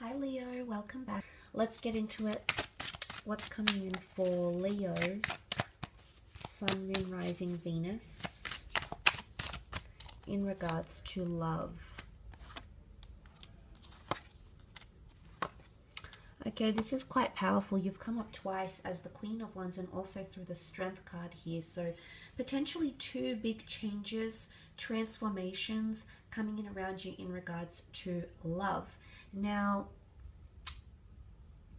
Hi Leo, welcome back. Let's get into it. What's coming in for Leo? Sun, Moon, Rising, Venus in regards to love. Okay, this is quite powerful. You've come up twice as the Queen of Wands and also through the Strength card here. So potentially two big changes, transformations coming in around you in regards to love. Now,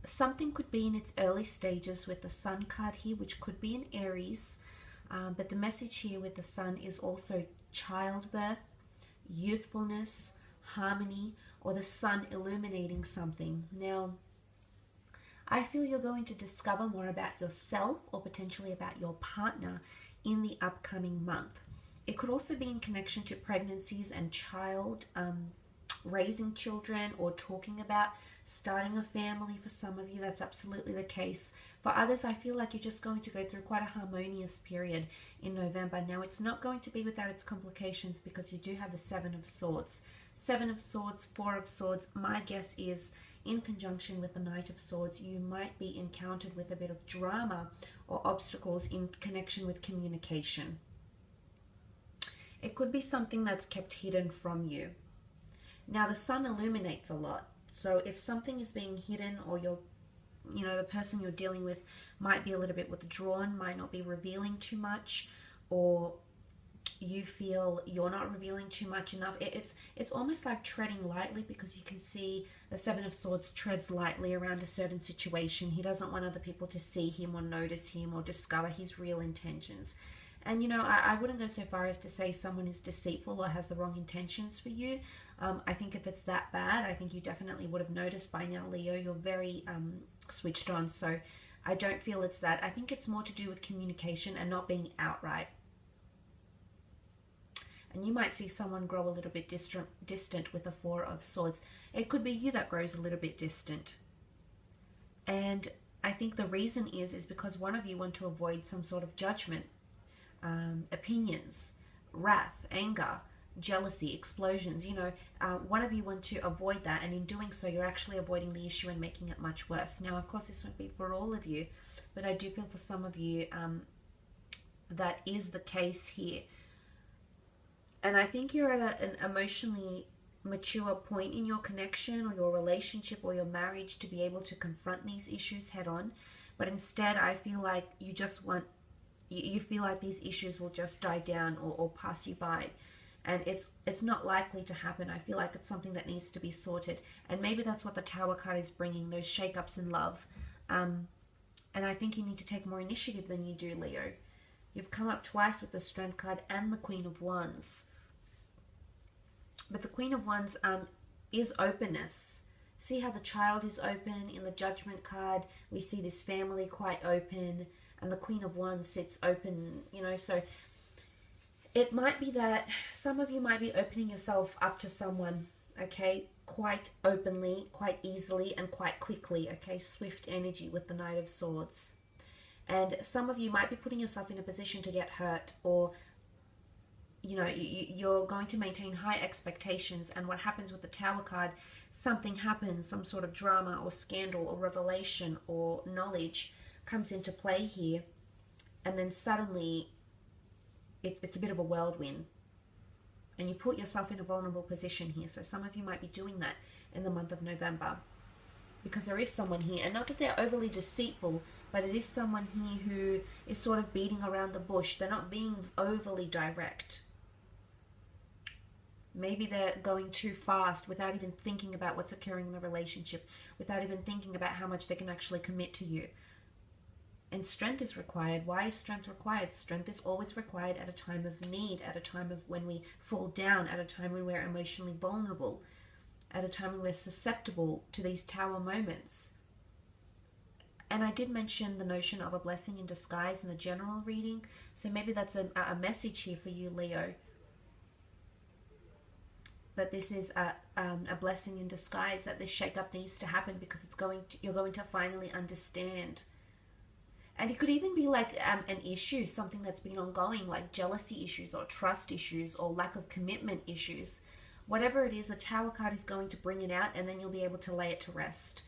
something could be in its early stages with the Sun card here, which could be in Aries. But the message here with the Sun is also childbirth, youthfulness, harmony, or the Sun illuminating something. Now, I feel you're going to discover more about yourself or potentially about your partner in the upcoming month. It could also be in connection to pregnancies and raising children, or talking about starting a family. For some of you, that's absolutely the case. For others, I feel like you're just going to go through quite a harmonious period in November. Now, it's not going to be without its complications because you do have the Seven of Swords. Seven of Swords, Four of Swords. My guess is in conjunction with the Knight of Swords, you might be encountered with a bit of drama or obstacles in connection with communication. It could be something that's kept hidden from you. Now, the Sun illuminates a lot. So if something is being hidden, or the person you're dealing with might be a little bit withdrawn, might not be revealing too much, or you feel you're not revealing too much enough, it's almost like treading lightly, because you can see the Seven of Swords treads lightly around a certain situation. He doesn't want other people to see him or notice him or discover his real intentions. And, I wouldn't go so far as to say someone is deceitful or has the wrong intentions for you. I think if it's that bad, I think you definitely would have noticed by now, Leo. You're very switched on, so I don't feel it's that. I think it's more to do with communication and not being outright. And you might see someone grow a little bit distant with the Four of Swords. It could be you that grows a little bit distant. And I think the reason is because one of you want to avoid some sort of judgment. Opinions, wrath, anger, jealousy, explosions. One of you want to avoid that, and in doing so you're actually avoiding the issue and making it much worse. Now, of course, this won't be for all of you, but I do feel for some of you that is the case here. And I think you're at an emotionally mature point in your connection or your relationship or your marriage to be able to confront these issues head on. But instead, I feel like you feel like these issues will just die down or pass you by. And it's not likely to happen. I feel like it's something that needs to be sorted. And maybe that's what the Tower card is bringing, those shake-ups in love. And I think you need to take more initiative than you do, Leo. You've come up twice with the Strength card and the Queen of Wands. But the Queen of Wands is openness. See how the Child is open in the Judgment card? We see this family quite open. And the Queen of Wands sits open, so it might be that some of you might be opening yourself up to someone, okay, quite openly, quite easily, and quite quickly, okay, swift energy with the Knight of Swords. And some of you might be putting yourself in a position to get hurt, or, you're going to maintain high expectations, and what happens with the Tower card, something happens, some sort of drama or scandal or revelation or knowledge comes into play here, and then suddenly it's a bit of a whirlwind and you put yourself in a vulnerable position here. So some of you might be doing that in the month of November, because there is someone here, and not that they're overly deceitful, but it is someone here who is sort of beating around the bush. They're not being overly direct. Maybe they're going too fast without even thinking about what's occurring in the relationship, without even thinking about how much they can actually commit to you. And strength is required. Why is strength required? Strength is always required at a time of need, at a time of when we fall down, at a time when we're emotionally vulnerable, at a time when we're susceptible to these Tower moments. And I did mention the notion of a blessing in disguise in the general reading. So maybe that's a message here for you, Leo, that this is a blessing in disguise, that this shake-up needs to happen because you're going to finally understand. And it could even be like an issue, something that's been ongoing, like jealousy issues or trust issues or lack of commitment issues, whatever it is, the Tower card is going to bring it out, and then you'll be able to lay it to rest.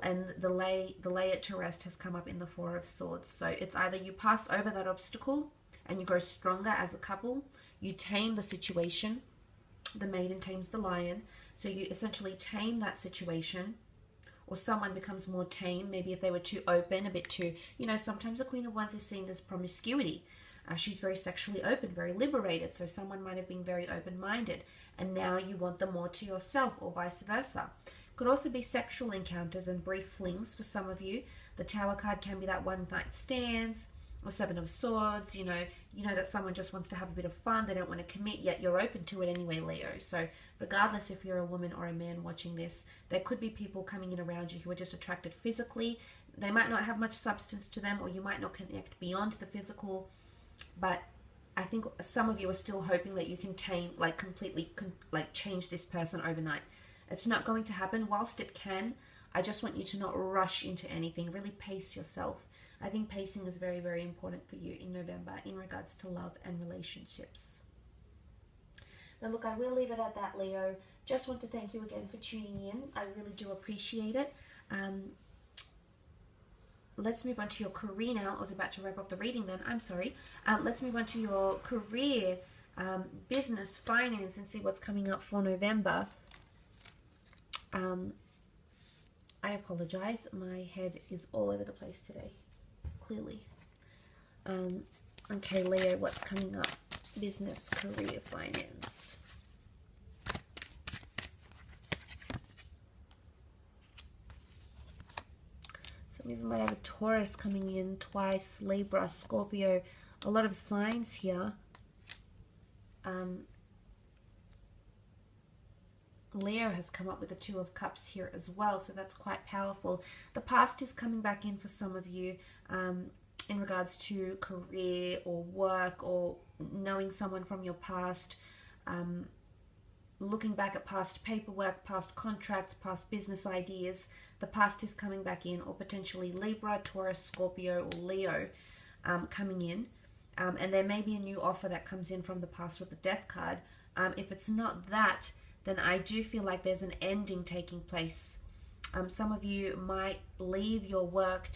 And the lay it to rest has come up in the Four of Swords. So it's either you pass over that obstacle and you grow stronger as a couple, you tame the situation, the maiden tames the lion, so you essentially tame that situation, or someone becomes more tame, maybe if they were too open, a bit too, sometimes the Queen of Wands is seen as promiscuity. She's very sexually open, very liberated, so someone might have been very open-minded, and now you want them more to yourself, or vice versa. Could also be sexual encounters and brief flings for some of you. The Tower card can be that one-night stands, or Seven of Swords, you know that someone just wants to have a bit of fun, they don't want to commit, yet you're open to it anyway, Leo. So regardless if you're a woman or a man watching this, there could be people coming in around you who are just attracted physically. They might not have much substance to them, or you might not connect beyond the physical, but I think some of you are still hoping that you can completely change this person overnight. It's not going to happen. Whilst it can, I just want you to not rush into anything. Really pace yourself. I think pacing is very, very important for you in November in regards to love and relationships. Now look, I will leave it at that, Leo. Just want to thank you again for tuning in. I really do appreciate it. Let's move on to your career now. I was about to wrap up the reading then. I'm sorry. Let's move on to your career, business, finance, and see what's coming up for November. I apologize. My head is all over the place today, clearly. Okay, Leo, what's coming up? Business, career, finance. So we might have a Taurus coming in twice, Libra, Scorpio, a lot of signs here. Leo has come up with the Two of Cups here as well, so that's quite powerful. The past is coming back in for some of you in regards to career or work, or knowing someone from your past, looking back at past paperwork, past contracts, past business ideas. The past is coming back in, or potentially Libra, Taurus, Scorpio, or Leo coming in. And there may be a new offer that comes in from the past with the Death card. If it's not that, then I do feel like there's an ending taking place. Some of you might leave your work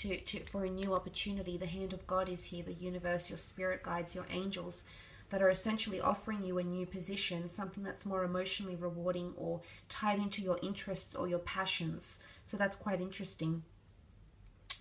for a new opportunity. The hand of God is here, the universe, your spirit guides, your angels, that are essentially offering you a new position, something that's more emotionally rewarding or tied into your interests or your passions. So that's quite interesting.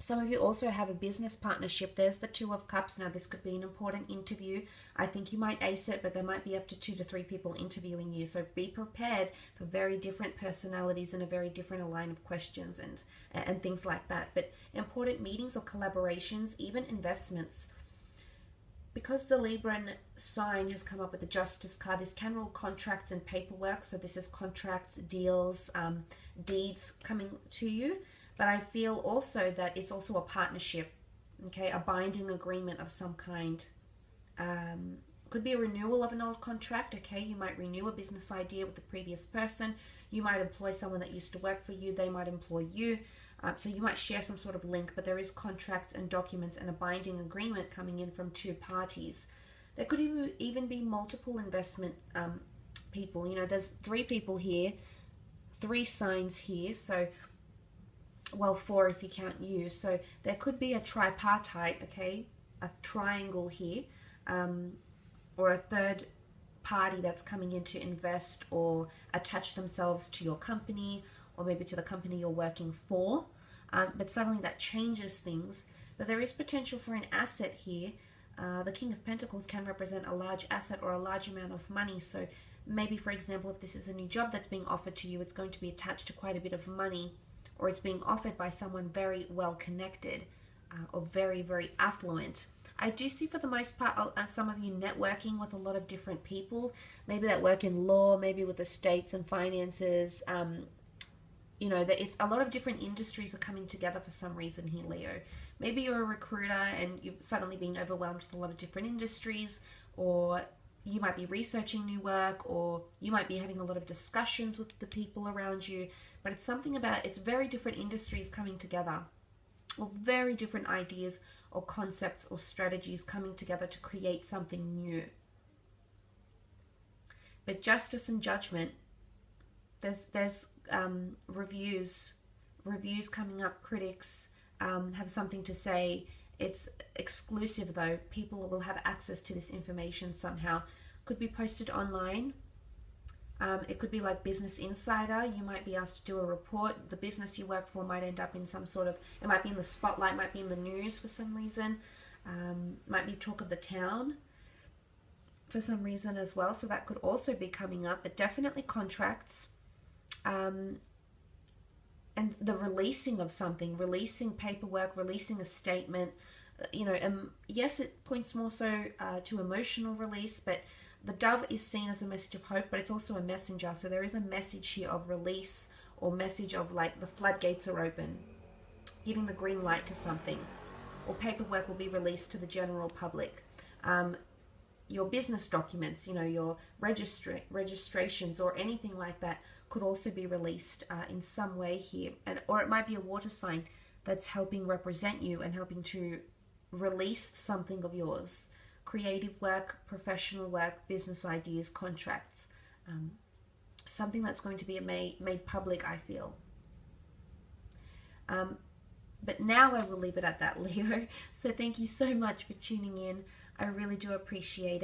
Some of you also have a business partnership. There's the Two of Cups. Now, this could be an important interview. I think you might ace it, but there might be up to 2 to 3 people interviewing you. So be prepared for very different personalities and a very different line of questions and things like that. But important meetings or collaborations, even investments. Because the Libran sign has come up with the Justice card, this can rule contracts and paperwork. So this is contracts, deals, deeds coming to you. But I feel also that it's also a partnership, okay, a binding agreement of some kind. Could be a renewal of an old contract, okay? You might renew a business idea with the previous person. You might employ someone that used to work for you. They might employ you. So you might share some sort of link, but there is contracts and documents and a binding agreement coming in from 2 parties. There could even be multiple investment people. You know, there's 3 people here, 3 signs here, so... well, 4 if you count you. So there could be a tripartite, okay, a triangle here, or a third party that's coming in to invest or attach themselves to your company, or maybe to the company you're working for. But suddenly that changes things. But there is potential for an asset here. The King of Pentacles can represent a large asset or a large amount of money. So maybe, for example, if this is a new job that's being offered to you, it's going to be attached to quite a bit of money, or it's being offered by someone very well connected or very, very affluent. I do see for the most part some of you networking with a lot of different people, maybe that work in law, maybe with estates and finances. You know, that it's a lot of different industries are coming together for some reason here, Leo. Maybe you're a recruiter and you've suddenly been overwhelmed with a lot of different industries, or you might be researching new work, or you might be having a lot of discussions with the people around you. But it's something about, it's very different industries coming together, or very different ideas or concepts or strategies coming together to create something new. But justice and judgment There's reviews coming up. Critics have something to say. It's exclusive though. People will have access to this information somehow. Could be posted online. It could be like Business Insider. You might be asked to do a report. The business you work for might end up in some sort of, it might be in the spotlight, might be in the news for some reason. Might be talk of the town for some reason as well. So that could also be coming up, but definitely contracts. And the releasing of something, releasing paperwork, releasing a statement, you know, yes, it points more so to emotional release, but the dove is seen as a message of hope, but it's also a messenger. So there is a message here of release, or message of like the floodgates are open, giving the green light to something, or paperwork will be released to the general public. Your business documents, you know, your registrations or anything like that could also be released in some way here. Or it might be a water sign that's helping represent you and helping to release something of yours. Creative work, professional work, business ideas, contracts. Something that's going to be made public, I feel. But now I will leave it at that, Leo. So thank you so much for tuning in. I really do appreciate it.